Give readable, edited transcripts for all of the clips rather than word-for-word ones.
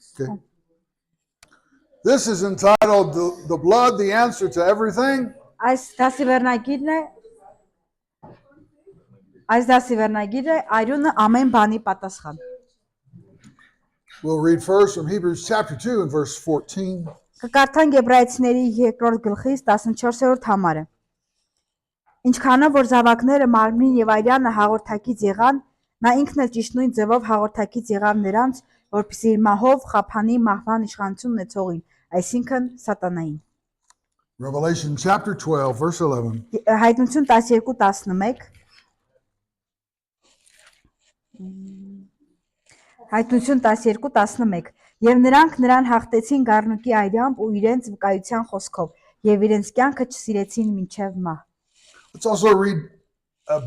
Okay. This is entitled The Blood, the Answer to Everything. Այս դասի վերնագիրը այրունը ամեն բանի պատասխան։ We'll read first from Hebrews chapter 2 and verse 14. Կկարդանք Եբրայեցիների 2-րդ գլխից 14-րդ համարը։ Ինչքանով որ զավակները մարմնին եւ արյանը հաղորդակից եղան, նա ինքն էլ ճիշտ նույն ձևով հաղորդակից եղավ նրանց, որպեսզի իր մահով խափանի մահվան իշխանություն ունեցողին, այսինքն սատանային։ Revelation chapter 12 verse 11. Հայտնություն 12:11 Հայտնություն 12:11 Եվ նրանք նրան հաղթեցին գառնուկի այրամբ ու իրենց վկայության խոսքով եւ իրենց կյանքը չսիրեցին մինչեւ մահ։ Let's also read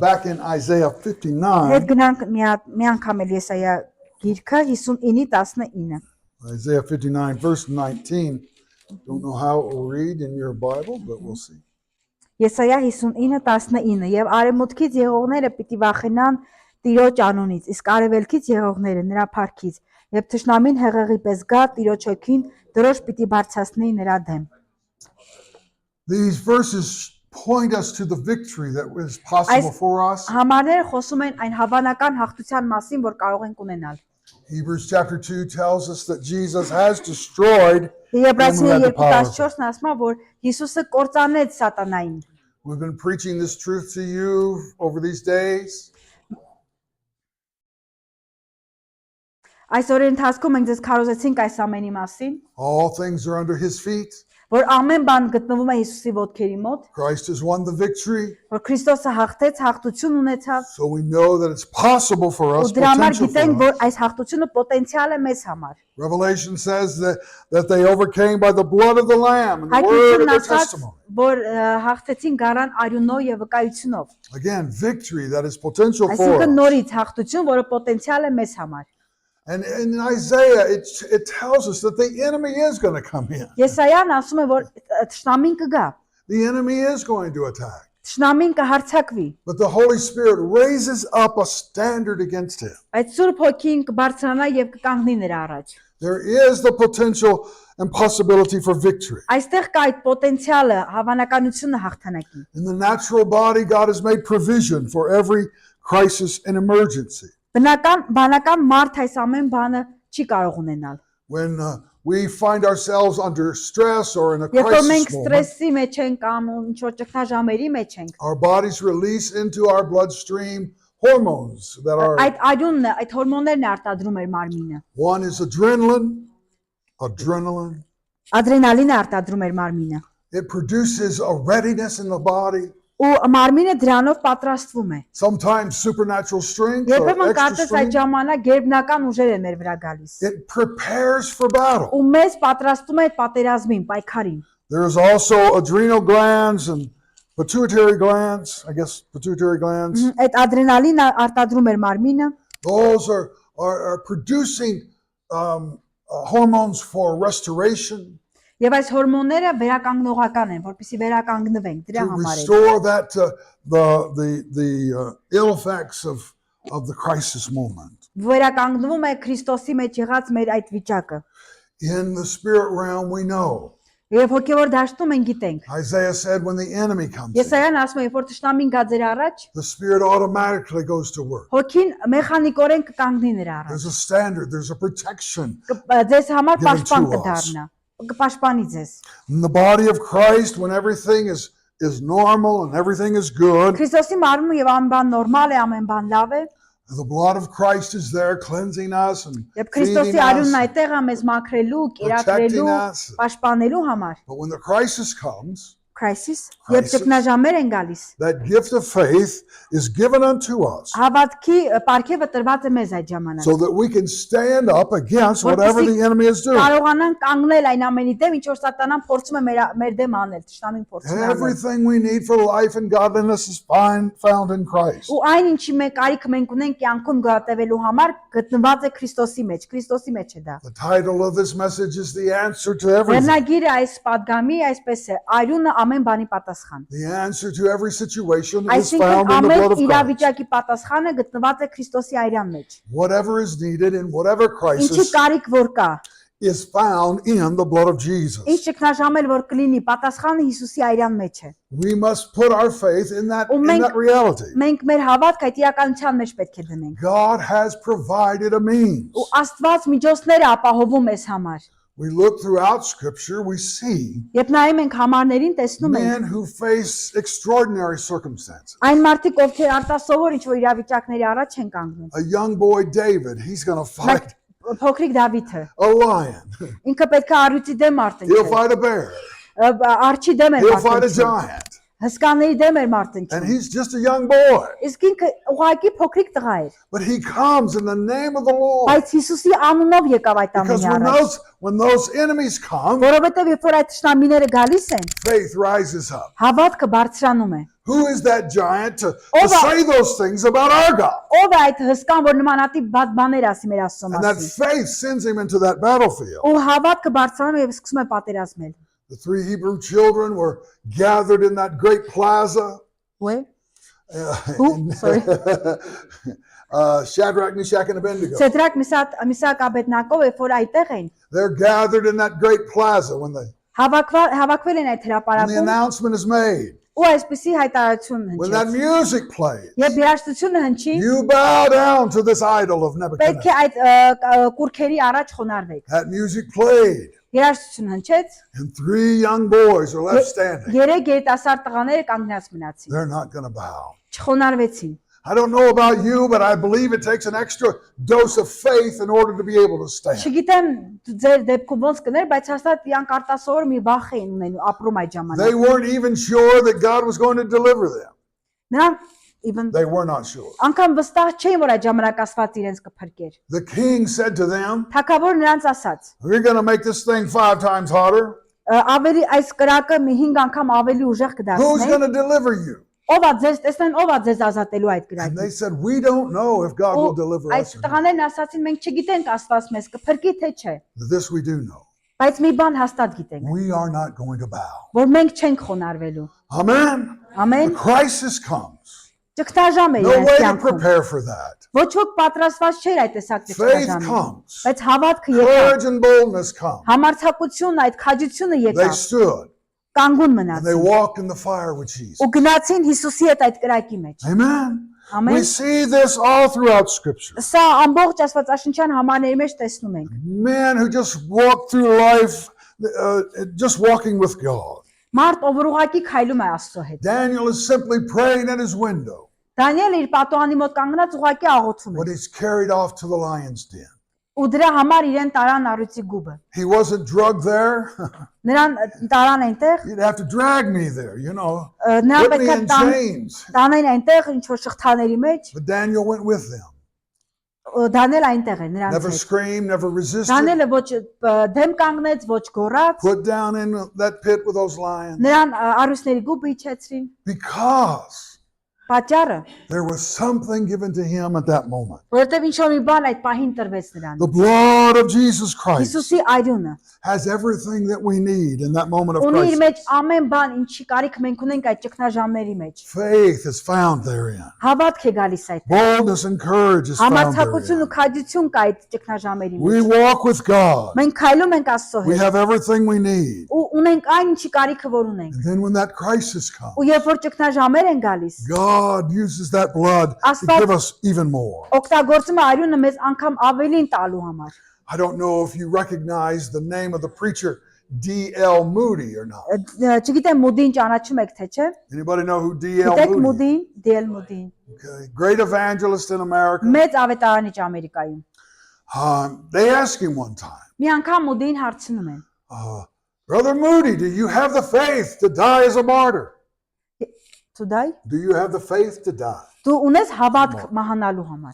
back in Isaiah 59. Հետ գնանք մի անգամ էլ Եսայա գիրքը 59:19 Isaiah 59 verse 19. Don't know how it will read in your Bible, but we'll see. Եսայա 59:19 Եվ արևմուտքից եղողները պիտի վախենան Տիրոջ անունից, իսկ արևելքից եղողները նրա փառքից, եւ թշնամին հեղեղի պես գա Տիրոջ հոգին, դրոշ պիտի բարձրացնի նրա դեմ։ These verses point us to the victory that was possible for us. Համարները խոսում են այն հավանական հաղթության մասին, որ կարող ենք ունենալ։ Hebrews chapter 2 tells us that Jesus has destroyed Եբրայեցիների 2:14-ն ասում է, որ Հիսուսը կործանեց սատանային։ We've been preaching this truth to you over these days. Այսօր ընթացքում մենք ձեզ քարոզեցինք այս ամենի մասին, All things are under his feet. որ ամեն բան գտնվում է Հիսուսի ոտքերի մոտ, Christ has won the victory. որ Քրիստոսը հաղթեց, հաղթություն ունեցավ, So we know that it's possible for us. ու դրա համար potential գիտենք, for us. որ այս հաղթությունը պոտենցիալ է մեզ համար։ Revelation says that they overcame by the blood of the Lamb and the word of Հայտնությունն their ասած, testimony. որ հաղթեցին գարան արյունով եւ վկայությունով։ Again, victory that is potential for Այսինքն us. նորից հաղթություն, որը պոտենցիալ է մեզ համար։ And in Isaiah, it tells us that the enemy is going to come in. Եսայան ասում է, որ թշնամին կգա, The enemy is going to attack. թշնամին կհարձակվի, But the Holy Spirit raises up a standard against him. բայց Սուրբ Հոգին կբարձրանա եւ կկանգնի նրա առաջ։ There is the potential and possibility for victory. Այստեղ կա այդ պոտենցիալը, հավանականությունը հաղթանակի։ In the natural body, God has made provision for every crisis and emergency. Բանական մարդ այս ամեն բանը չի կարող ունենալ։ When we find ourselves under stress or in a Երբ որ մենք crisis moment, ստրեսի մեջ ենք կամ ինչ որ ճգնաժամերի մեջ ենք, our bodies release into our bloodstream hormones that are, այդ արյունն, այդ հորմոններն արտադրում էր մարմինը։ one is adrenaline. Ադրենալինը արտադրում էր մարմինը։ It produces a readiness in the body. Ու մարմինը դրանով պատրաստվում է։ Sometimes supernatural strength or Երբեմն extra կարծես այդ strength. ժամանակ գերբնական ուժեր են մեր վրա գալիս։ It prepares for battle. Ու մեզ պատրաստում է այդ պատերազմին, պայքարին։ There is also adrenal glands and pituitary glands. I guess pituitary glands. Այդ ադրենալինը արտադրում էր մարմինը, Those are producing hormones for restoration, եւ այս հորմոնները վերականգնողական են, որպեսզի վերականգնվենք դրա to համար է։ restore that the ill effects of the crisis moment. Վերականգնվում է Քրիստոսի մեջ եղած մեր այդ վիճակը։ In the spirit realm, we know. Եվ հոգեոր դաշտում ենք գիտենք։ Isaiah said when the enemy comes in, Եսայան ասում է, երբ որ թշնամին գա ձեր առաջ, the spirit automatically goes to work. հոգին մեխանիկորեն կկանգնի նրա առաջ։ There's a standard, there's a protection. Ձեզ համար Given պաշտպան to us. կդառնա, կպաշտպանի ձեզ։ In the body of Christ, when everything is normal and everything is good, Քրիստոսի մարմինը եւ ամեն բան նորմալ է, ամեն բան լավ է, the blood of Christ is there cleansing us and եւ feeding Քրիստոսի արյունն us. այդտեղ է մեզ մաքրելու, կերակրելու, us. պաշտպանելու համար։ But when the crisis comes, Crisis, երբ ճգնաժամեր են գալիս, that gift of faith is given unto us հավատքի պարգևը տրված է մեզ այդ ժամանակ։ so that we can stand up against whatever the enemy is doing. Կարողանան կանգնել այն ամենի դեմ, ինչ որ սատանան փորձում է մեր դեմ անել, թշնամին փորձում է անել։ Everything we need for life and godliness is found in Christ. Ու այն ինչի մենք կարիք մենք ունենք կյանքում գտնվելու համար գտնված է Քրիստոսի մեջ, Քրիստոսի մեջ է դա։ The title of this message is The Answer to Everything. Վերնագիրը այս падգամի այսպես է, արյունը ամեն բանի պատասխան։ The answer to every situation is Այսինքն found in the ամեն blood of Christ. իրավիճակի պատասխանը գտնված է Քրիստոսի արյան մեջ։ Whatever is needed in whatever Ինչի crisis, կարիք որ կա, is found in the blood of Jesus. Ինչ ճգնաժամել որ կլինի, պատասխանը Հիսուսի այրան մեջ է։ We must put our faith in that Մենք- reality. Մենք մեր հավատքը այդ իրականության մեջ պետք է դնենք։ God has provided a means. Ու Աստված միջոցներ է ապահովում մեզ համար։ We look throughout Scripture, we see Երբ նայում ենք համարներին, տեսնում ենք men who face extraordinary circumstances. այն մարդիկ, ովքեր արտասովոր ինչ-որ իրավիճակների առաջ են կանգնում։ A young boy, David, he's going to fight Փոքրիկ Դավիթը, a lion. ինքը պետք է առյուծի դեմ He'll մարտնչել, fight a bear. արջի դեմ էր He'll fight a մարտնչել, giant. հսկաների դեմ էր And մարտնչել։ he's just a young boy. Իսկ ինքը ուղղակի փոքրիկ տղա էր, But he comes in the name of the Lord. բայց Հիսուսի անունով եկավ այդ Because ամենի առաջ, when those enemies come, որովհետև երբ որ այդ թշնամիները գալիս են, faith rises up. հավատքը բարձրանում է։ Who is that giant to Ով է- say those things about our God? Ով է այդ հսկան, որ նմանատիպ բաներ ասի մեր Աստծո And that մասին։ faith sends him into that battlefield. Ու հավատքը բարձրանում է եւ սկսում է պատերազմել։ The three Hebrew children were gathered in that great plaza. Ուե։ uh, in- Sorry. Shadrach, Meshach, and Abednego. Սեդրակ Միսակ Աբեդնակով երբ որ այդտեղ են, They're gathered in that great plaza when the հավաքվել են այդ հրապարակում announcement is made. ու այսպեսի հայտարարություն When that հնչեց։ music plays, Երբ երաժշտությունը հնչի, you bow down to this idol of պետք Nebuchadnezzar. է այդ կուրքերի առաջ խոնարհվեք։ That music played, Երաժշտություն հնչեց, and three young boys are left standing. երեք երիտասարդ տղաները կանգնած մնացին, They're not going to bow. չխոնարհվեցին։ I don't know about you, but I believe it takes an extra dose of faith in order to be able to stand. Չգիտեմ ձեր դեպքում ոնց կներ, բայց հաստատ իրանք արտասովոր մի վախ էին ունենում ապրում այդ They ժամանակ։ weren't even sure that God was going to deliver them. Նրանք even They were not sure. անգամ վստահ չէին, որ այդ ժամանակ Աստված իրենց կփրկեր։ The king said to them, Թագավոր նրանց ասաց. "We're going to make this thing 5 times harder. Ավելի այս կրակը մի 5 անգամ ավելի ուժեղ Who's կդարձնի։ going to deliver you?" Ով է ձեզ տեսնեն, ով է ձեզ ազատելու այդ And they կրակից։ said, "We don't know if God will Ու deliver այդ us or not. տղաներն ասացին, մենք չգիտենք Աստված մեզ կփրկի թե չէ, This we do know. բայց մի բան հաստատ գիտենք, We are not going to bow." որ մենք չենք խոնարհվելու։ Amen. The Ամեն crisis comes. ճգնաժամ է No իրենց way to կյանքում։ prepare for that. Ոչ ոք պատրաստված չէր այդ տեսակ Faith ճգնաժամին։ comes. Բայց հավատքը եկավ, Courage and boldness come. համարձակությունն, այդ քաջությունը They եկավ, stood կանգուն and they մնացին walked in the fire with Jesus. ու գնացին Հիսուսի հետ այդ կրակի մեջ։ Amen. We Ամեն see this all throughout Scripture. Սա ամբողջ Աստվածաշնչյան համարների մեջ տեսնում ենք։ Men who just walk through life, just walking with God. Մարդ ով որ ուղակի քայլում է Աստծո հետ։ Daniel is simply praying at his window Դանիելը իր պատուհանի մոտ կանգնած ուղակի աղոթում when է։ he's carried off to the lion's den. Ու դրա համար իրեն տարան առյուծի գուբը։ He wasn't drugged there. Նրան տարան այնտեղ, You'd have to drag me there, you know. նրան Put me պետք է in chains. տանեն այնտեղ ինչ որ շղթաների մեջ։ But Daniel went with them. Դանիել այնտեղ է նրանց Never հետ։ screamed, never resisted. Դանիելը ոչ դեմ կանգնեց, ոչ գոռաց։ Put down in that pit with those lions. Նրան առյուծների գուբը իջեցրին։ Because Պատճառը, there was something given to him at that moment. որովհետև ինչ որ մի բան այդ պահին տրվեց նրան։ The blood of Jesus Christ Հիսուսի այրունը has everything that we need in that moment of ունի իր մեջ crisis. ամեն բան, ինչի կարիք մենք ունենք այդ ճգնաժամերի մեջ։ Faith is found therein. Հավատք է գալիս այդ։ Boldness and courage is found Համարձակություն ու therein. քաջություն կա այդ ճգնաժամերի We մեջ։ walk with God. Մենք քայլում ենք Աստծո We հետ have everything we need. ու ունենք այն ինչի կարիքը որ ունենք։ And then when that crisis comes, Ու երբ որ ճգնաժամեր են գալիս, God uses that blood to Աստված- give us even more. օգտագործում է այրունը մեզ անգամ ավելին տալու համար։ I don't know if you recognize the name of the preacher D.L. Moody or not. Չգիտեմ Մուդին ճանաչում եք թե չէ։ Anybody know who D.L. Գիտեք Moody? Մուդին, Դիել Մուդին։ Okay. Great evangelist in America. Մեծ ավետարանիչ Ամերիկայում։ They asked him one time, Մի անգամ Մուդին հարցնում են. Brother Moody, do you have the faith to die as a martyr? Դու դայ։ Do you have the faith to die? Դու ունես հավատք մահանալու համար։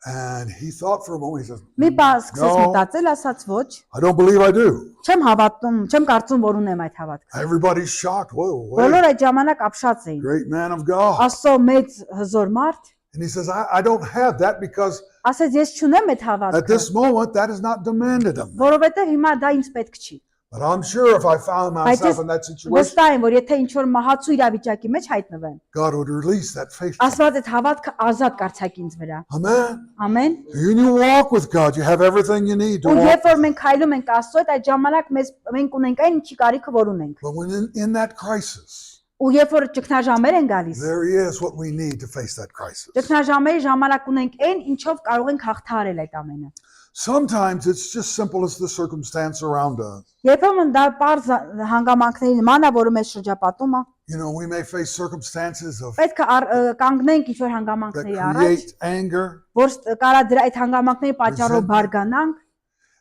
And he thought for a moment. He says, Մի բան սկսեց No. մտածել, ասաց ոչ, I don't believe I do. չեմ հավատում, չեմ կարծում, որ ունեմ այդ հավատքը։ Everybody's shocked. Whoa, wait. Բոլոր այդ ժամանակ ապշած էին։ Great man of God. Աստծո մեծ հզոր մարդ And he says, I don't have that because ասեց ես չունեմ այդ at հավատքը, this moment that is not demanded of me. որովհետև հիմա դա ինձ պետք չի։ But I'm sure if I found myself in that situation, Վստահ եմ, որ եթե ինչ որ մահացու իրավիճակի մեջ հայտնվեմ, God would release that faith. to me. Աստված այդ հավատքը ազատ կարձակի ինձ վրա։ Amen. Ամեն։ When you walk with God, you have everything you need to Ու walk. երբ որ մենք քայլում ենք Աստծո հետ, այդ ժամանակ մենք ունենք այն ինչի կարիքը որ ունենք։ But when in that crisis, Ու երբ որ ճգնաժամեր են գալիս, there is what we need to face that crisis. ճգնաժամերի ժամանակ ունենք այն ինչով կարող ենք հաղթահարել այդ ամենը։ Sometimes it's just simple as the circumstance around us. Երբեմն դա པարզ հանգամանքների նման է, որը մեզ շրջապատում է։ You know, we may face circumstances of Պետք է կանգնենք ինչ որ that հանգամանքների առաջ, create anger. որ կարա դրա այդ հանգամանքների պատճառով բարգանանք,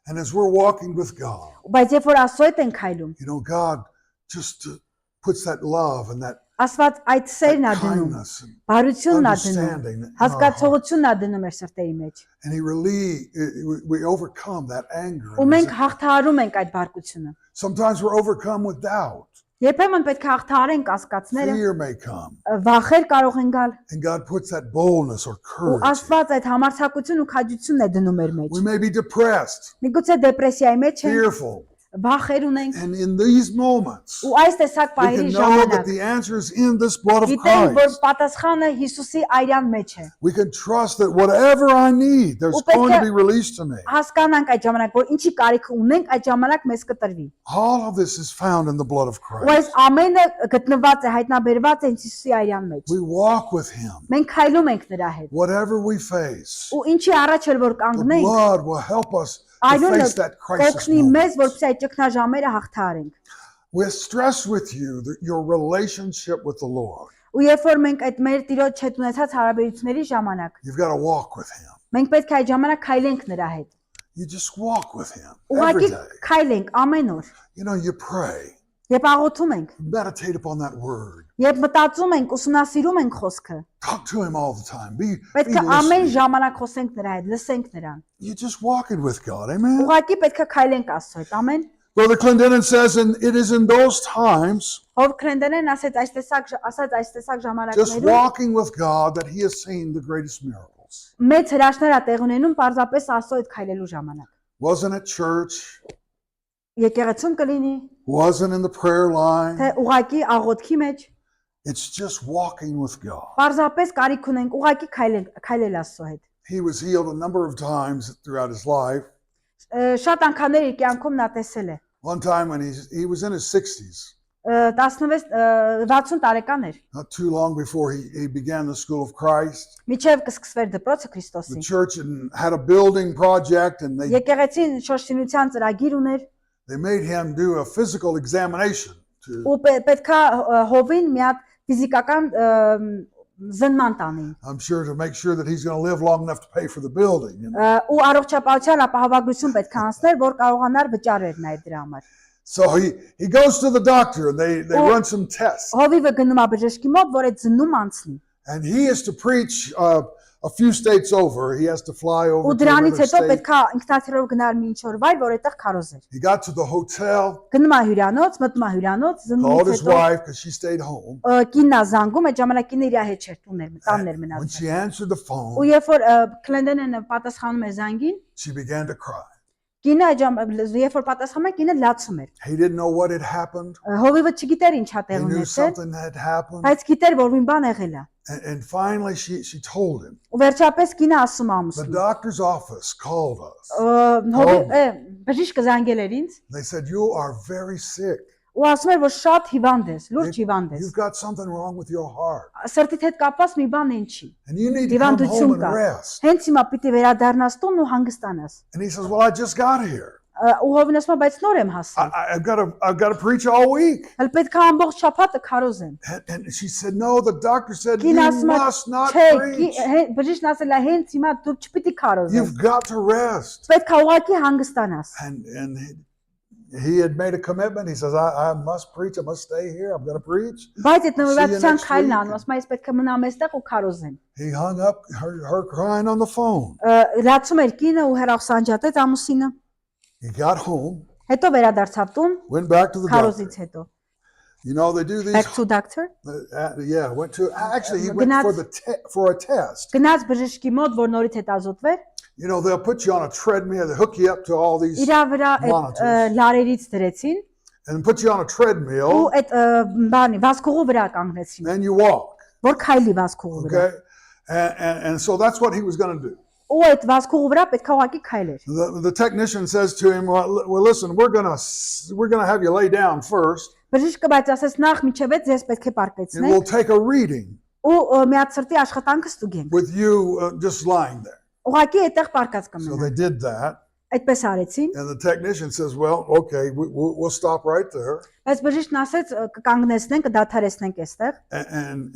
And as we're walking with God, բայց երբ որ Աստծո հետ ենք քայլում, you know, God just puts that love and that Աստված այդ սերն է դնում, kindness and բարությունն է դնում, understanding in our heart. հասկացողությունն է դնում մեր սրտերի մեջ։ And we overcome that anger. Ու մենք հաղթահարում ենք այդ բարկությունը։ Sometimes we're overcome with doubt. Երբեմն պետք է հաղթահարենք կասկածները, Fear may come. վախեր կարող են գալ, And God puts that boldness or ու courage. Աստված այդ համարձակություն ու քաջությունն է դնում մեր մեջ։ We may be depressed, Միգուցե դեպրեսիայի մեջ ենք, fearful. վախեր ունենք, And in these moments, ու այս տեսակ we can պահերի know that ժամանակ the answer is in this blood of գիտենք, որ Christ. պատասխանը Հիսուսի այրան մեջ է։ We can trust that whatever I need, there's Ու պետք going է to be released to me. Հասկանանք այդ ժամանակ, որ ինչի կարիքը ունենք, այդ ժամանակ մեզ կտրվի։ All of this is found in the blood of Ու այս Christ. ամենը գտնված է, հայտնաբերված է Հիսուսի այրան մեջ։ We walk with Him. Մենք քայլում ենք նրա հետ։ Whatever we face, Ու ինչի առաջ էլ որ the կանգնենք, blood will help us to այրոնը face that crisis կօգնի մեզ, moment. որպեսզի այդ ճգնաժամերը հաղթահարենք։ We stress with you your relationship with the Lord. Ու երբ որ մենք այդ մեր Տիրոջ հետ ունեցած հարաբերությունների ժամանակ, You've got to walk with Him. մենք պետք է այդ ժամանակ քայլենք նրա հետ։ You just walk with Him Ուղղակի every day. քայլենք ամեն օր։ You know, you pray, Երբ աղոթում ենք, meditate upon that word. երբ մտածում ենք, ուսումնասիրում ենք խոսքը, Talk to Him all the time. Be պետք է ամեն listening. ժամանակ խոսենք նրա հետ, լսենք նրան։ You're just walking with God. Amen. Ուղղակի պետք է քայլենք Աստծո հետ, ամեն։ Brother Clendenin says, and it is in those times, Հով Քրենդենեն ասած այս տեսակ just ժամանակներում walking with God, that he has seen the greatest miracles. մեծ հրաշքներ է տեղ ունենում պարզապես Աստծո հետ քայլելու ժամանակ։ Wasn't at church, Եկեղեցում կլինի, wasn't in the prayer թե line. ուղղակի աղոթքի մեջ, It's just walking with God. պարզապես կարիք ունենք ուղղակի քայլել Աստծո հետ։ He was healed a number of times throughout his life. Շատ անգամներ իր կյանքում նա տեսել է։ One time when he was in his 60s, 60 տարեկան էր։ not too long before he began the School of Christ. Միջև կսկսվեր դպրոցը The Քրիստոսի։ church had a building project, and Եկեղեցին շոշինության ծրագիր ուներ they made him do a physical examination to ու պետքա հովին մի հատ ֆիզիկական զնման տանի։ I'm sure to make sure that he's going to live long enough to pay for the building. You know? Ու առողջապահության ապահովագրություն պետք է անցներ, որ կարողանար վճարել նայել դրա համար։ So he goes to the doctor, and they run some tests, Հովիվը գնում է բժշկի մոտ, որ այդ զննում անցնի։ and he is to preach a few states over. He has to fly over Ու to դրանից another հետո state. պետքա ինքնաթիռով գնալ մի ինչ-որ վայր, որ այդտեղ քարոզ էր։ He got to the hotel, Գնում է հյուրանոց, մտնում է հյուրանոց, called զննումից his հետո wife because she stayed home. կինն է զանգում, այդ ժամանակ կինը իր հետ չէր տուներ, տաններ When մնաց։ she answered the Ու phone, երբ որ Քլենդենը պատասխանում է զանգին, she began to cry. կինը երբ որ պատասխանում է, կինը լացում էր։ He didn't know what had happened. Հովիվը չգիտեր ինչ հա He տեղ knew ունեցել, something had happened. բայց գիտեր, որ մի բան եղել է։ And finally, she told him. Ու վերջապես կինը ասում է The ամուսնուն։ doctor's office called us. Բժիշկը զանգել էր ինձ They said, "You are very sick. ու ասում էր, որ շատ հիվանդ ես, լուրջ հիվանդ ես։ You've got something wrong with your heart. Սրտիդ հետ կապված մի բան են չի։ And you need to come home Հիվանդություն and կա։ rest." Հենց հիմա պիտի վերադառնաս տուն ու հանգստանաս։ And he says, "Well, I just got here. Ու Հովին ասում է, բայց նոր եմ հասել։ I've got to preach all week." Հəլ պետք է ամբողջ շաբաթը քարոզեմ։ And she said, "No, the doctor said you Կին ասում է, must not չէ, preach. բժիշկն ասել է, հենց հիմա դու չպիտի քարոզես։ You've got to rest." Պետք է ուղղակի հանգստանաս։ And he had made a commitment. He says, I must preach. I must stay here. I'm going to preach. Բայց այդ նվիրատվության next քայլն week. անում, ասում է, ես պետք է մնամ այստեղ ու քարոզեմ։ He hung up her crying on the phone. Լացում էր կինը ու հեռախոս անջատեց ամուսինը։ He got home, Հետո վերադարձավ տուն, went back to the քարոզից doctor. հետո։ You know, they do these. Back to doctor։ Yeah, went to. Actually, he went Gnads- for a test. Գնաց բժշկի մոտ, որ նորից հետազոտվեր, You know, they'll put you on a treadmill, they hook you up to all these Իրա վրա այդ monitors լարերից դրեցին and put you on a ու treadmill այդ բանի վազքուղու վրա կանգնեցին, and you walk. որ քայլի վազքուղու վրա։ Okay? And so that's what he was going to do. Ու այդ վազքուղու վրա պետք է ուղղակի քայլեր։ The technician says to him, well, listen, we're going to have you lay down first Բժիշկը բայց ասեց նախ միջև այդ ձեզ պետք է and պարկեցնենք we'll take a reading ու միացրտի աշխատանքը ստուգենք։ with you just lying there. Ուղղակի այդտեղ պարկած So կմնա։ they did that. Այդպես arեցին, And the technician says, well, okay, we'll stop right there. բայց բժիշկն ասեց կկանգնեցնենք, կդադարեցնենք այստեղ։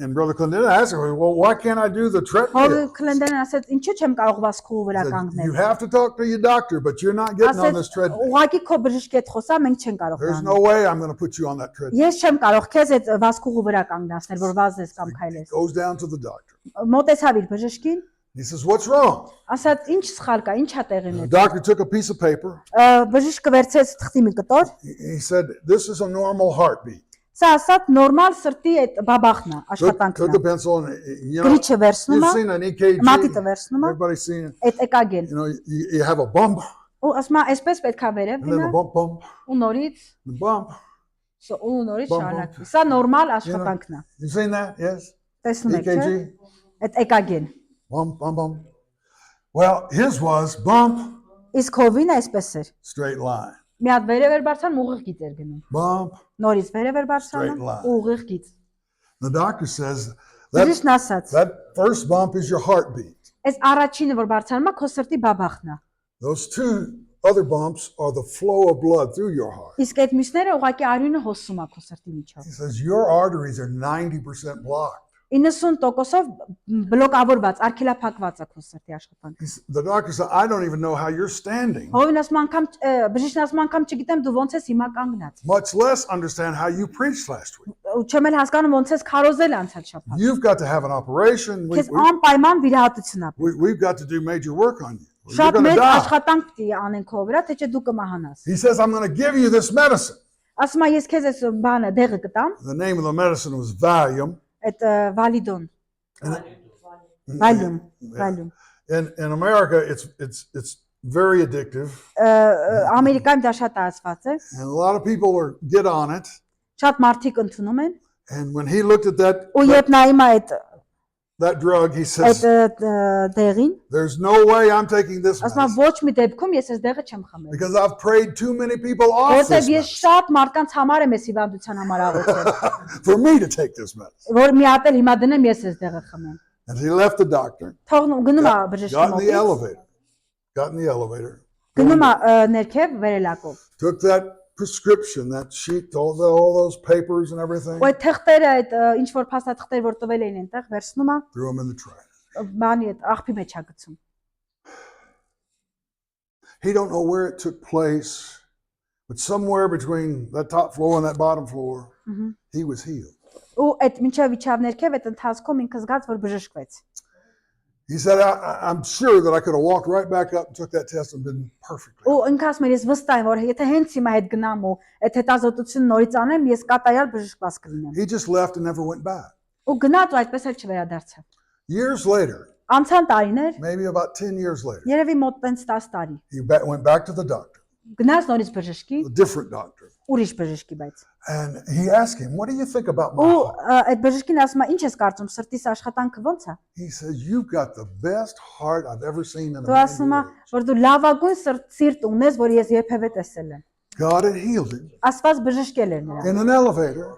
And Brother Clinton asked him, well, why can't I do the Հովի treadmill? Քլենդեն ասեց, ինչու չեմ կարող վազքուղու He վրա said, you կանգնել։ have to talk to your doctor, but you're not getting on this Ասեց, treadmill. ուղղակի քո բժշկի հետ խոսա, մենք չենք կարող There's դրանալ։ no way I'm going to put you on that treadmill. Ես չեմ կարող քեզ այդ վազքուղու վրա կանգնացնել, որ վազես կամ քայլես։ Goes down to the doctor. Մոտեցավ իր բժշկին, He says, what's wrong? ասաց, ինչ սխալ կա, ինչ է տեղի The ունեցել։ doctor took a piece of paper. Բժիշկը վերցրեց թղթի մի կտոր, He said, this is a normal heartbeat. սա ասած նորմալ սրտի այդ բաբախն է, Took աշխատանքն the է։ pencil and, you know, Գրիչը վերցնում you've է, seen an EKG. մատիտը վերցնում է, Everybody's seen it. այդ էկագեն։ You know, you have a bump, Ու ասում է, այսպես պետք է վերև and then լինի, a bump, ու նորից, the bump. ու նորից Bump, շարունակվի։ Սա նորմալ աշխատանքն է։ You've seen that? Yes? Տեսնում եք, չէ՞։ EKG. Այդ էկագեն։ Bump. Well, his was bump, Իսկ հովին այսպես էր։ straight line. Մի հատ վերև էր բարձրանում, ուղիղ գիծ էր գնում։ Bump. Նորից վերև էր Straight բարձրանում, line. ու ուղիղ գիծ։ The doctor says that, Բժիշկն ասաց, that first bump is your heartbeat. այս առաջինը որ բարձրանում է, քո սրտի բաբախն է։ Those two other bumps are the flow of blood through your heart. Իսկ այդ մյուսները ուղղակի արյունը հոսում է քո սրտի միջով։ He says your arteries are 90% blocked. 90%-ով բլոկավորված, արգելափակված է քո սրտի աշխատանքը։ The doctor said, I don't even know how you're standing, Հովին ասում անգամ բժիշկն ասում անգամ չգիտեմ դու ոնց ես հիմա կանգնած։ much less understand how you preached last week. Ու չեմ էլ հասկանում ոնց ես քարոզել անցած շաբաթ։ You've got to have an operation. Քեզ անպայման վիրահատություն է։ We've got to do major work on you. You're Շատ going to մեծ die. աշխատանք պիտի անենք քո վրա, թե չէ դու կմահանաս։ He says, I'm going to give you this medicine. Ասում է ես քեզ այս բանը դեղը կտամ, The name of the medicine was Valium. այդ վալիդոն, վալյում։ In America, it's very addictive, Ամերիկայում դա շատ տարածված է։ and a lot of people get on it. Շատ մարդիկ ընդունում են։ And when he looked at Ու երբ նայում է that drug, he այդ says, դեղին, there's no way I'm taking this ասում է medicine ոչ մի դեպքում ես այս դեղը չեմ խմել։ because I've prayed too many people off Որտեւ this ես medicine շատ մարդկանց համար եմ այս հիվանդության համար աղոթել, for me to take this medicine. որ մի հատ էլ հիմա դնեմ ես այս դեղը խմեմ։ And he left the doctor, Թողնում գնում է got բժշկի in the մոտ, elevator, got in the elevator, գնում է ներքև վերելակով։ took that prescription, that sheet, all those papers and everything, Ու այդ թղթերը, այդ ինչ որ փաստաթղթեր որ տվել էին այնտեղ, վերցնում է, threw them in the trash. բանի այդ աղբի մեջ է գցում։ He don't know where it took place, but somewhere between that top floor and that bottom floor, he was healed. Ու այդ մինչև իջավ ներքև այդ ընթացքում ինքը զգաց որ բժշկվեց։ He said, I'm sure that I could have walked right back up and took that test and been perfectly. Ու ինքը ասում էր ես վստահ եմ որ եթե հենց հիմա հետ գնամ ու այդ հետազոտությունը նորից անեմ, ես կատարյալ բժշկված կլինեմ։ He just left and never went back. Ու գնաց ու այդպես էլ չվերադարձավ։ Years later, Անցան տարիներ, maybe about 10 years later, երևի մոտ տենց 10 տարի։ he went back to the doctor, Գնաց նորից բժշկի, a different doctor. ուրիշ բժշկի բայց։ And he asked him, what do you think about my Ու heart? այդ բժշկին ասում է, ինչ ես կարծում, սրտիս աշխատանքը ոնց է։ He says, you've got the best heart I've ever seen in a Դու man ասում your ես, age." որ դու լավագույն սիրտ ունես, որ ես երբևէ տեսել եմ։ God had healed him Աստված բժշկել էր նրան։ in an elevator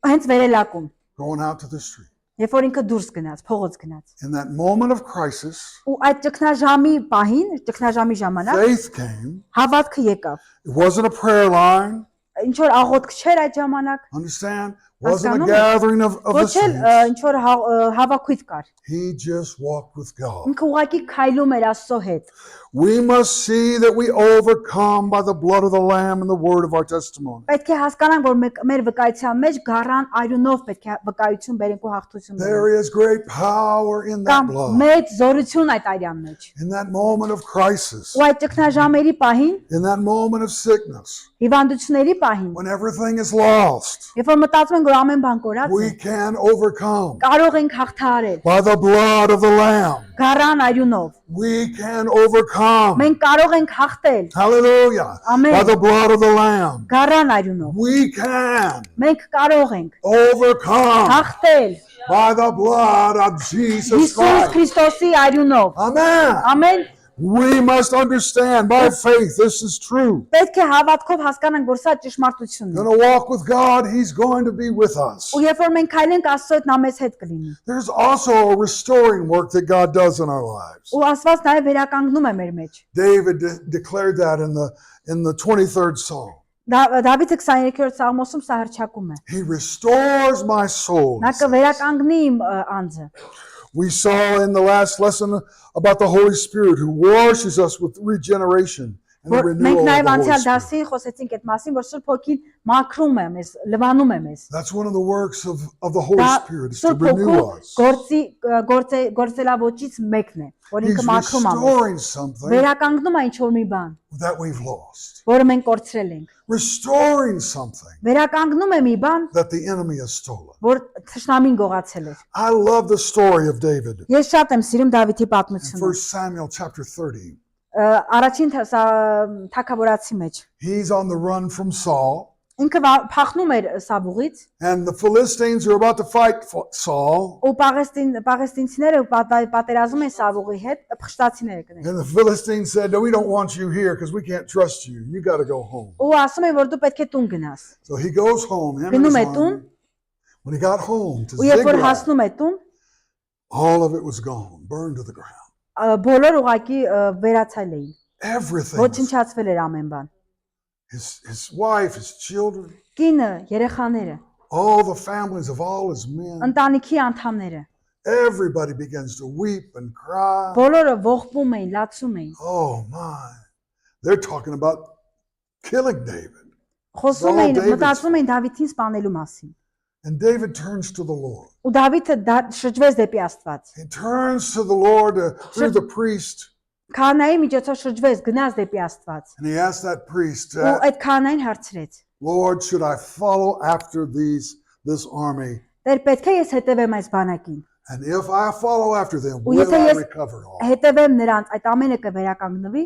Հենց վերելակում, going out to the street. երբ որ ինքը դուրս գնաց, փողոց գնաց։ In that moment of crisis, Ու այդ ճգնաժամի պահին, ճգնաժամի ժամանակ faith came. հավատքը եկավ։ It wasn't a prayer line, Ինչ որ աղոթք չէր այդ ժամանակ, understand? Wasn't a Հասկանում եք? gathering of the ոչ էլ saints. ինչ որ հավաքույթ կար։ He just walked with God. Ինքը ուղղակի քայլում էր Աստծո հետ։ We must see that we overcome by the blood of the Lamb and the word of our testimony. Պետք է հասկանանք, որ մեր վկայության մեջ գառան այրունով պետք է վկայություն բերենք ու հաղթություն բերենք։ There is great power in that Կամ blood. մեծ զորություն այդ այրան մեջ։ In that moment of crisis, Ու այդ ճգնաժամերի պահին, in that moment of sickness, հիվանդությունների պահին, when everything is lost, երբ որ մտածում ենք, որ որ ամեն բան կորած է, we can overcome կարող ենք հաղթահարել by the blood of the Lamb. գառան արյունով։ We can overcome. Մենք կարող ենք հաղթել Hallelujah. Amen. By the blood of the Lamb. գառան արյունով։ We can Մենք կարող ենք overcome հաղթել by the blood of Jesus Հիսուս Christ. Քրիստոսի արյունով։ Amen. Ամեն We must understand by faith this is true. պետք է հավատքով հասկանանք, որ սա ճշմարտությունն է։ Going to walk with God, He's going to be with us. Ու երբ որ մենք քայլենք Աստծո հետ, նա մեզ հետ կլինի։ There's also a restoring work that God does in our lives. Ու Աստված նաև վերականգնում է մեր մեջ։ David declared that in the 23rd Psalm. Դավիթը 23-րդ Սաղմոսում սա հռչակում է։ He restores my soul. Նա կվերականգնի իմ անձը։ We saw in the last lesson about the Holy Spirit who washes us with regeneration and the Մենք renewal of նաև the Holy անցյալ Spirit. դասին խոսեցինք այդ մասին, որ Սուրբ Հոգին մաքրում է մեզ, լվանում է մեզ։ That's one of the works of the Holy Դա Spirit is to Սուրբ renew Հոգու us. գործելավոճից մեկն է, որ He's ինքը մաքրում է մեզ։ restoring something Վերականգնում է ինչ որ մի բան, that we've lost. որը մենք կորցրել ենք։ Restoring something Վերականգնում է մի բան, that the enemy has stolen. որ թշնամին գողացել էր։ I love the story of David. Ես շատ եմ սիրում Դավիթի In պատմությունը։ 1 Samuel chapter 30. Առաջին թագավորացի մեջ He's on the run from Saul. ինքը փախնում էր Սավուղից And the Philistines are about to fight Saul. ու պաղեստինցիները պատերազում են Սավուղի հետ, փխշտացիները կներ։ And the Philistines said, no, we don't want you here because we can't trust you. You got to go home. Ու asում են, որ դու պետք է տուն գնաս։ So he goes home. Him and Գնում his է տուն, army. When he got home to ու երբ որ Ziklag, հասնում է տուն, all of it was gone, burned to the ground. բոլոր ուղակի վերացել էին։ Everything. was- Ոչնչացվել էր ամեն բան։ His wife, his children, Կինը, երեխաները, all the families of all his men. ընտանիքի անդամները, Everybody begins to weep and cry. բոլորը ողբում էին, լացում էին։ Oh my. They're talking about killing David. Խոսում էին, մտածում էին Դավիթին սպանելու մասին։ And David turns to the Lord. Ու Դավիթը շրջվեց դեպի Աստված։ He turns to the Lord through the priest. Քահանայի միջոցով շրջվեց, գնաց դեպի Աստված։ And he asked that priest, Ու այդ քահանային հարցրեց. Lord, should I follow after this army? Տեր պետք է ես հետևեմ այս բանակին։ And if I follow after them, Ու will եթե I ես recover all? հետևեմ նրանց, այդ ամենը կվերականգնվի։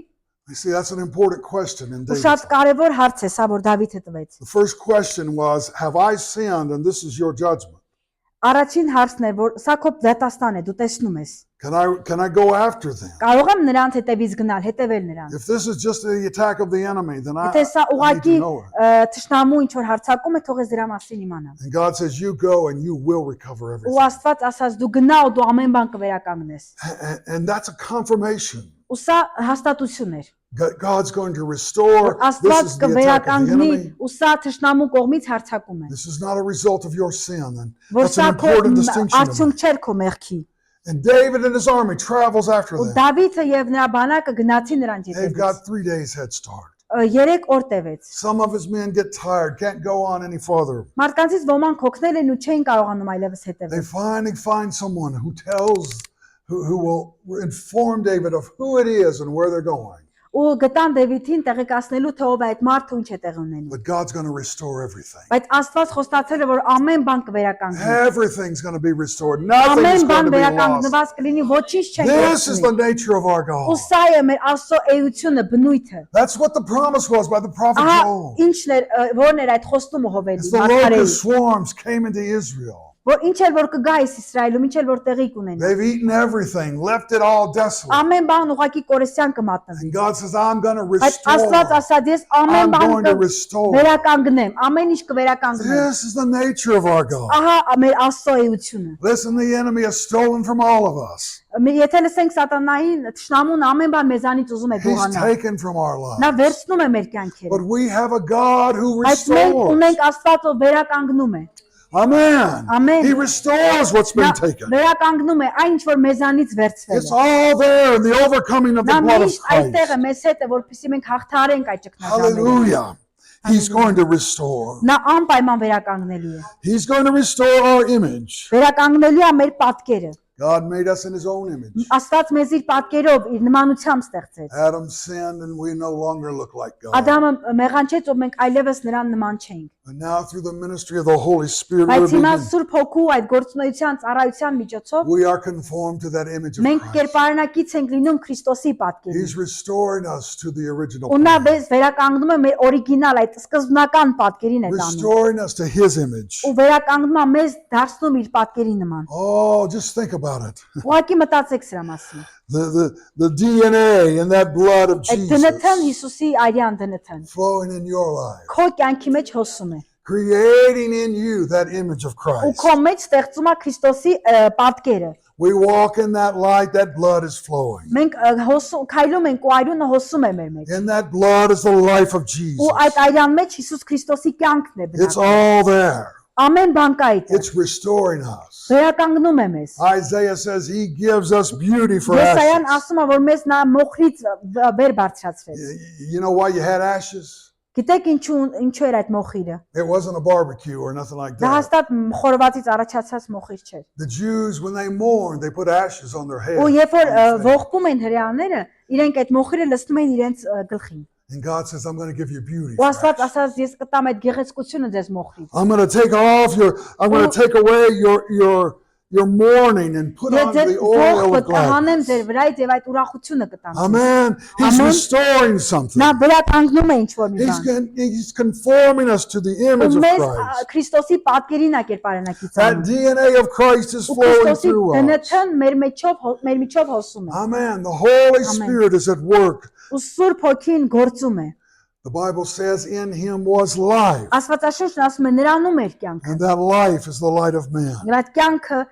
You see, that's an important question in Ու David's շատ life. կարևոր հարց է սա, որ Դավիթը տվեց։ The first question was, have I sinned and this is your judgment? Առաջին հարցն է, որ սա քո դատաստան է, դու տեսնում ես։ Can I go after them? Կարող եմ նրանց հետևից գնալ, հետևել նրանց։ If this is just the attack of the enemy, then I Եթե սա need ուղակի to know it. թշնամու ինչ որ հարցակում է, թող ես դրա մասին իմանամ։ And God says, you go and you will recover Ու everything. Աստված ասաց դու գնա ու դու ամեն բան կվերականգնես։ And that's a confirmation. Ու սա հաստատություն էր։ God's going to restore. This Աստված is the attack of the կվերականգնի enemy. ու սա թշնամու կողմից հարցակում է։ This is not a result of your sin. And Որ that's սա an քո important distinction. to արդյունք make. չէր քո մեղքի։ And David and his army travels after Ու them. Դավիթը եւ նրա բանակը գնացին նրանց They've հետևից։ got 3 days head start. 3 օր տևեց։ Some of his men get tired, can't go on any further. Մարդկանցից ոմանք հոգնել են ու չէին կարողանում այլևս They հետևել։ finally find someone who will inform David of who it is and where they're going. Ու գտան Դավիթին տեղեկացնելու թե ով է այդ մարդը ու ինչ է տեղի ունենում։ But God's going to restore everything. Բայց Աստված խոստացել է որ ամեն բան կվերականգնի։ Everything's going to be restored. Nothing is Ամեն going բան to be lost. վերականգնված կլինի, ոչինչ չեն This is կորցնի։ the nature of our Ու God. սա է մեր Աստծո էությունը, բնույթը։ That's what the promise was by the prophet Ահա Joel. ինչն էր, որն էր այդ խոստումը As Հովեդի, the Մարգարեի, locust swarms came into Israel. որ ինչ էլ որ կգա Իսրայելում, ինչ էլ որ տեղի կունենա։ They've eaten everything, left it all desolate. Ամեն բան ուղակի կորեսյան կմատնվի։ And God says, I'm going to Բայց Աստված restore. ասաց ես ամեն I'm բան going to restore. կվերականգնեմ, ամեն ինչ կվերականգնեմ։ This is the nature of our God. Ահա մեր Աստծո էությունը։ Listen, the enemy has stolen from all of us. Եթե լսենք սատանային, թշնամուն ամեն բան մեզանից ուզում է He's գողանալ։ taken from our Նա lives. վերցնում է մեր կյանքերը։ But we have a God who Բայց մենք restores. ունենք Աստված, ով վերականգնում է։ Amen. Amen. He restores what's Նա been taken. վերականգնում է այն, ինչ որ մեզանից վերցվել It's է։ all there in the overcoming of Նա the blood of միշտ այստեղ է Christ. մեզ հետ է, որպեսզի մենք հաղթահարենք այդ ճգնաժամերը։ Hallelujah. He's going to restore. Նա անպայման վերականգնելու է։ He's going to restore our image. Վերականգնելու է մեր պատկերը։ God made us in his own image. Աստված մեզ իր պատկերով, իր նմանությամբ ստեղծեց։ Adam sinned and we no longer look like God. Ադամը մեղանչեց, ով մենք այլևս նրան նման չենք։ And now through the ministry of the Holy Spirit, Բայց հիմա we're Սուրբ Հոգու այդ գործունեության ծառայության միջոցով we are conformed to that image of մենք Christ. կերպարանակից ենք լինում Քրիստոսի պատկերին։ He's restoring us to the original Ու նա plan, մեզ վերականգնում է մեր օրիգինալ այդ սկզբնական պատկերին է տանում։ restoring us to His image. Ու վերականգնում է մեզ դարձնում իր պատկերի նման։ Oh, just think about it. Ուղղակի մտածեք սրա մասին։ The DNA and that blood of Այդ դնթն Jesus Հիսուսի արյան դնթն flowing in your life, քո կյանքի մեջ հոսում է։ creating in you that image of Ու Christ. քո մեջ ստեղծում է Քրիստոսի պատկերը։ We walk in that light, that blood is flowing. Մենք քայլում ենք ու արյունը հոսում է մեր մեջ։ In that blood is the life of Ու Jesus. այդ արյան մեջ Հիսուս Քրիստոսի կյանքն է It's բնակվում։ all there. Ամեն բան կա այդտեղ։ It's restoring us. Վերականգնում է մեզ։ Isaiah says He gives us beauty for Եսայան ashes. ասում է, որ մեզ նա մոխրից վեր բարձրացրեց։ You know why you had ashes? Գիտեք ինչու էր այդ մոխիրը։ It wasn't a barbecue or nothing like Դա that. հաստատ խորովածից առաջացած մոխիր չէր։ The Jews, when they mourned, they put ashes on their head. Ու երբ որ ողբում են հրեաները, իրենք այդ մոխիրը լցնում են իրենց գլխին։ And God says, I'm going to give you beauty. Ու for Աստված ashes. ասաց, ես կտամ այդ գեղեցկությունը ձեզ մոխրից։ I'm going to take away your mourning and put Ես on ձեր the oil ողբը of կհանեմ gladness. ձեր վրայից եւ այդ ուրախությունը կտամ։ Amen. He's Amen. restoring something. Նա վերականգնում է ինչ-որ մի բան։ He's conforming us to the Ու image of մեզ Christ. Քրիստոսի պատկերին է կերպարանակից That անում։ DNA of Christ is Ու flowing Քրիստոսի through us. դնթն մեր միջով հոսում է։ Amen. The Holy Spirit is at work. Ու Սուրբ Հոգին գործում է։ The Bible says in Him was life. Աստվածաշունչն ասում է նրանում էր կյանքը։ And that life is the light of men. Նրա կյանքը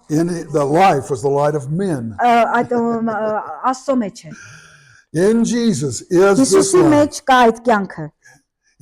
The life was the light of men. այդ Աստծո մեջ է։ In Jesus is this Հիսուսի life. մեջ կա այդ կյանքը։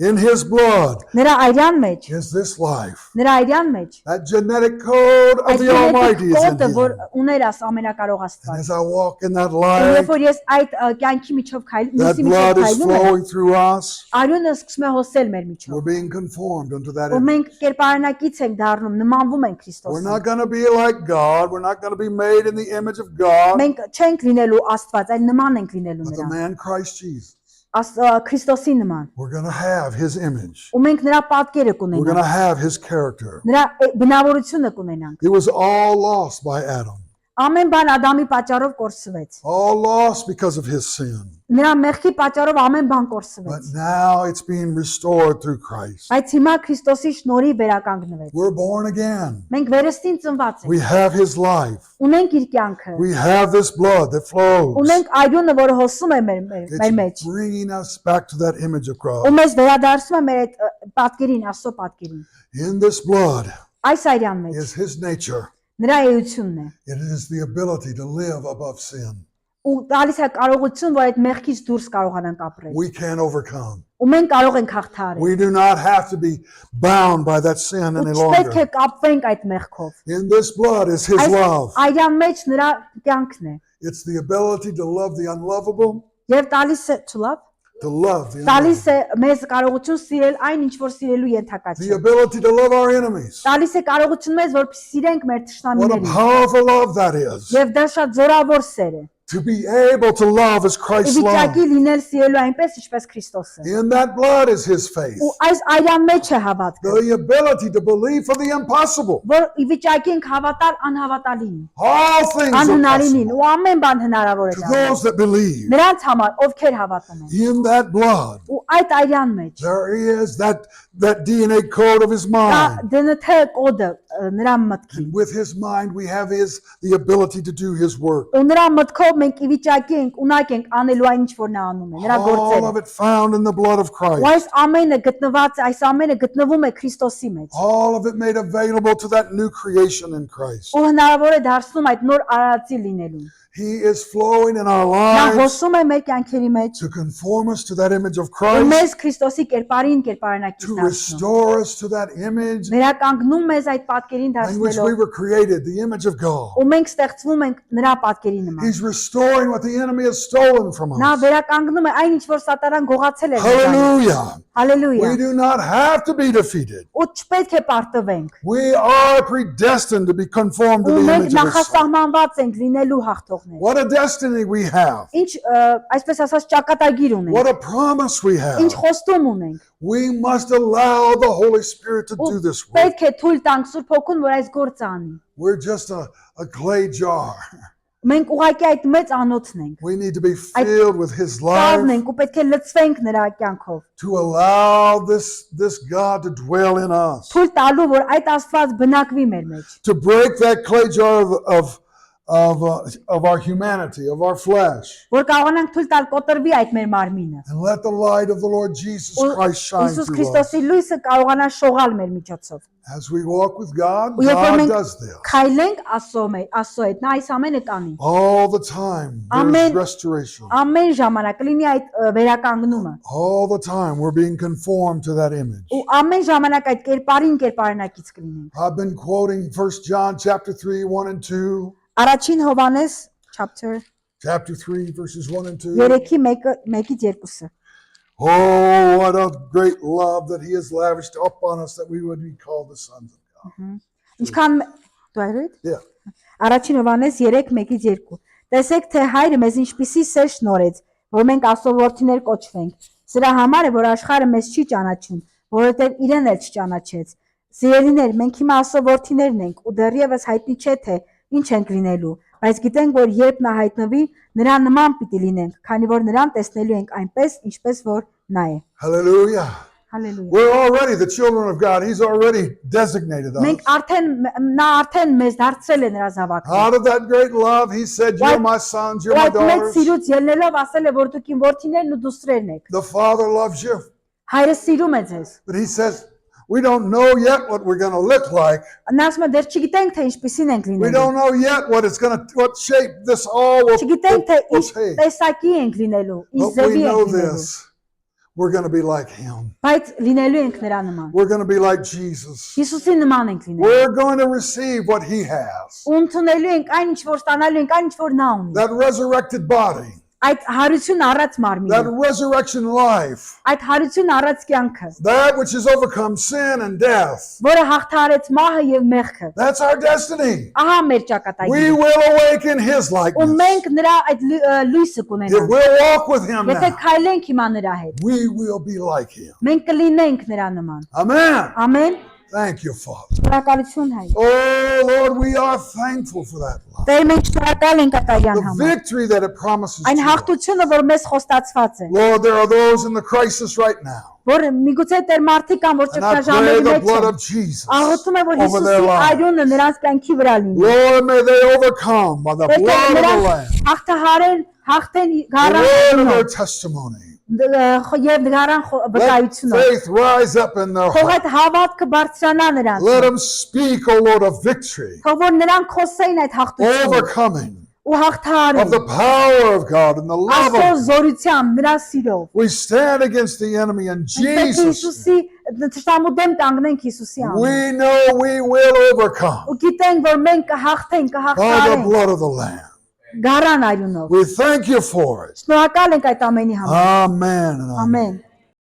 In His blood Նրա արյան մեջ, is this life. նրա արյան մեջ That genetic code of այդ the Almighty is in կոդը, որ Him. ուներ աս ամենակարող And Աստված։ as I walk in that Ու light, երբ որ ես այդ կյանքի միջով քայլում, that մյուսի blood միջով is քայլում եմ, flowing through us. արյունը սկսում է հոսել մեր We're միջով։ being conformed unto that Ու image. մենք կերպարանակից ենք դառնում, նմանվում ենք We're Քրիստոսին։ not going to be like God. We're not going to be made in the image of God, Մենք չենք լինելու Աստված, այլ նման ենք լինելու but the նրան։ man Christ Jesus. Քրիստոսի նման։ We're going to have His image. Ու մենք նրա պատկերը We're going կունենանք։ to have His character. Նրա բնավորությունը կունենանք։ It was all lost by Adam. Ամեն բան Ադամի պատճառով կորսվեց։ All lost because of his sin. Նրա մեղքի պատճառով ամեն բան But կորսվեց։ now it's being restored through Christ. Բայց հիմա Քրիստոսի շնորհի վերականգնվեց։ We're born again. Մենք վերստին ծնված ենք։ We have His life. Ունենք իր կյանքը։ We have this blood that flows. Ունենք արյունը, որը հոսում է մեր մեջ։ It's bringing us back to that image of Ու God. մեզ վերադարձնում է մեր այդ պատկերին, Աստծո պատկերին։ In this blood Այս արյան մեջ is His nature. նրա էությունն է։ It is the ability to live above sin. Ու տալիս է կարողություն, որ այդ մեղքից դուրս կարողանանք ապրել։ We can overcome. Ու մենք կարող ենք հաղթահարել։ We do not have to be bound by that sin Ու any չպետք է longer. կապվենք այդ մեղքով։ In this blood is His Այս love. արյան մեջ նրա կյանքն է։ It's the ability to love the unlovable, Եվ տալիս է ճլավ, to love the տալիս unlovable. է մեզ կարողություն սիրել այն ինչ որ սիրելու ենթակա The չէ։ ability to love our enemies. Տալիս է կարողություն մեզ որ սիրենք մեր What a թշնամիներին։ powerful love that is. Եվ դա շատ զորավոր սեր է։ To be able to love as Christ Իվիճակի loved. լինել սիրելու այնպես ինչպես Քրիստոսը։ In that blood is His faith. Ու այս արյան մեջ է հավատքը, The ability to believe for the impossible. որ իվիճակի ենք հավատալ անհավատալին, All things are անհնարինին, possible ու amեն բան հնարավոր է to դառնում։ those that believe. Նրանց համար, ովքեր հավատում են։ In that blood, Ու այդ արյան մեջ there is that DNA code of His դա mind. դնթ կոդը նրա մտքի։ And with His mind, we have the ability to do His work. Ու նրա մտքով մենք իվիճակի ենք, ունակ ենք անելու այն ինչ որ նա անում է, նրա All գործերը։ of it found in the blood of Ու Christ. այս ամենը գտնված, այս ամենը գտնվում է Քրիստոսի մեջ։ All of it made available to that new creation in Christ. Ու հնարավոր է դարձնում այդ նոր արարածի լինելուն։ He is flowing in our Նա lives հոսում է մեր կյանքերի մեջ to conform us to that image of ու Christ, մեզ Քրիստոսի կերպարին կերպարանակից to դարձնում։ restore us to that image Վերականգնում մեզ այդ պատկերին in which we դարձնելով were created, the image of God. ու մենք ստեղծվում ենք նրա պատկերի նման։ He's restoring what the enemy has stolen from Նա us. վերականգնում է այն ինչ որ սատանան գողացել է մեզանից։ Hallelujah. Հալելույա։ We do not have to be defeated. Ու չպետք է պարտվենք։ We are predestined to be conformed to Ու the մենք image of His Son. նախասահմանված ենք լինելու հաղթողներ։ What a destiny we have. Ինչ այսպես ասած ճակատագիր ունենք։ What a promise we have. Ինչ խոստում ունենք։ We must allow the Holy Spirit to do this work. Պետք է թույլ տանք Սուրբ Հոգուն, որ այս գործը անի։ We're just a clay jar. Մենք ուղղակի այդ մեծ անոթն ենք։ We need to be filled with His Ծառն life ենք ու պետք է լցվենք նրա կյանքով։ to allow this God to dwell in us. Թույլ տալու, որ այդ Աստված բնակվի մեր մեջ։ To break that clay jar of our humanity, of our flesh. Որ կարողանանք թույլ տալ կոտրվի այդ մեր մարմինը։ And let the light of the Lord Jesus Ու Christ shine Հիսուս through us. Քրիստոսի լույսը կարողանա շողալ մեր միջոցով։ As we walk with God, Ու երբ որ God մենք does this. քայլենք Աստծո հետ, նա այս ամենը կանի։ All the time, Amen. there's restoration. Ամեն ժամանակ լինի այդ վերականգնումը։ All the time, we're being conformed to that image. Ու ամեն ժամանակ այդ կերպարին կերպարնակից կլինենք։ I've been quoting 1 John chapter 3, 1 and 2. Առաջին Հովանես chapter Chapter 3, verses 1 and 2. 3-ի 1-ից 2-ը։ Oh, what a great love that He has lavished upon us that we would be called the sons of God. Ինչքան do I read? Yeah. Առաջին Հովանես 3:1-ից 2։ Տեսեք, թե Հայրը մեզ ինչպիսի սեր շնորհեց, որ մենք Աստծո որդիներ կոչվենք։ Սրա համար է, որ աշխարհը մեզ չի ճանաչում, որովհետև իրեն էլ չճանաչեց։ Սիրելիներ, մենք հիմա Աստծո որդիներն ենք ու դեռևս հայտնի չէ թե ինչ ենք լինելու, բայց գիտենք, որ երբ նա հայտնվի, նրա նման պիտի լինենք, քանի որ նրան տեսնելու ենք այնպես, ինչպես որ նա է։ Hallelujah. Hallelujah. We're already the children of God. He's already designated us. Մենք նա արդեն մեզ դարձրել է նրա զավակները։ Out of that great love, He said, "You're my sons, you're my Այդ մեծ daughters." սիրուց ելնելով ասել է, որ դուք իմ որդիներն ու դուստրերն եք։ The Father loves you. Հայրը սիրում է ձեզ։ But He says, we don't know yet what we're going to look like. Նա ասում է, դեռ չգիտենք թե ինչպիսին ենք We լինելու։ don't know yet what shape this all will Չգիտենք թե will ինչ take. տեսակի ենք լինելու, ինչ But we ձևի know ենք լինելու։ this. We're going to be like Him. Բայց լինելու ենք նրա նման։ We're going to be like Jesus. Հիսուսի նման ենք լինելու։ We're going to receive what He has. Ու ընդունելու ենք այն ինչ որ ստանալու ենք, այն ինչ որ նա ունի։ That resurrected body. Այդ հարություն առած That մարմինը, resurrection life. այդ հարություն առած կյանքը, That which has overcome sin and death. որը հաղթարեց մահը եւ մեղքը։ That's our destiny. Ահա մեր We ճակատագիրը։ will awaken His Ու likeness. մենք նրա այդ լույսը If կունենանք։ we'll walk with Him Եթե now, քայլենք հիմա նրա հետ, we will be like Him. մենք կլինենք նրա նման։ Amen. Ամեն։ Thank you, Father. Շնորհակալություն հայր։ Oh, Lord, we are thankful for that love. Տեր մենք շնորհակալ ենք այդյան The համար։ victory that it promises Այն to us. հաղթությունը, որ մեզ խոստացված է, Lord, there are those in the crisis right now. որ միգուցե Տեր մարդիկ կան, որ And I pray ճգնաժամերի the մեջ blood են։ of Jesus Աղոթում եմ, որ over their Հիսուսի lives. արյունը նրանց կյանքի վրա լինի։ Lord, may they overcome by the Պետք է blood of the նրանց Lamb, հաղթահարեն, հաղթեն the word of գարան their testimony. եւ գարան Let վկայությունով։ faith rise up in their Թող heart. այդ հավատքը բարձրանա նրանց։ Let them speak, O Lord, of victory, Թող որ նրանք խոսեին այդ հաղթությունը overcoming ու հաղթահարեն։ of the power of God and the love Աստծո of God. զորությամբ, նրա սիրով։ We stand against the enemy in Jesus' name. Հիսուսի ճշտամու դեմ կանգնենք Հիսուսի անունով։ We know we will overcome Ու գիտենք, որ մենք կհաղթենք, by the կհաղթարենք blood of the Lamb. գարան արյունով։ We thank you for it. Շնորհակալ ենք այդ ամենի համար։ Amen. and amen. Ամեն։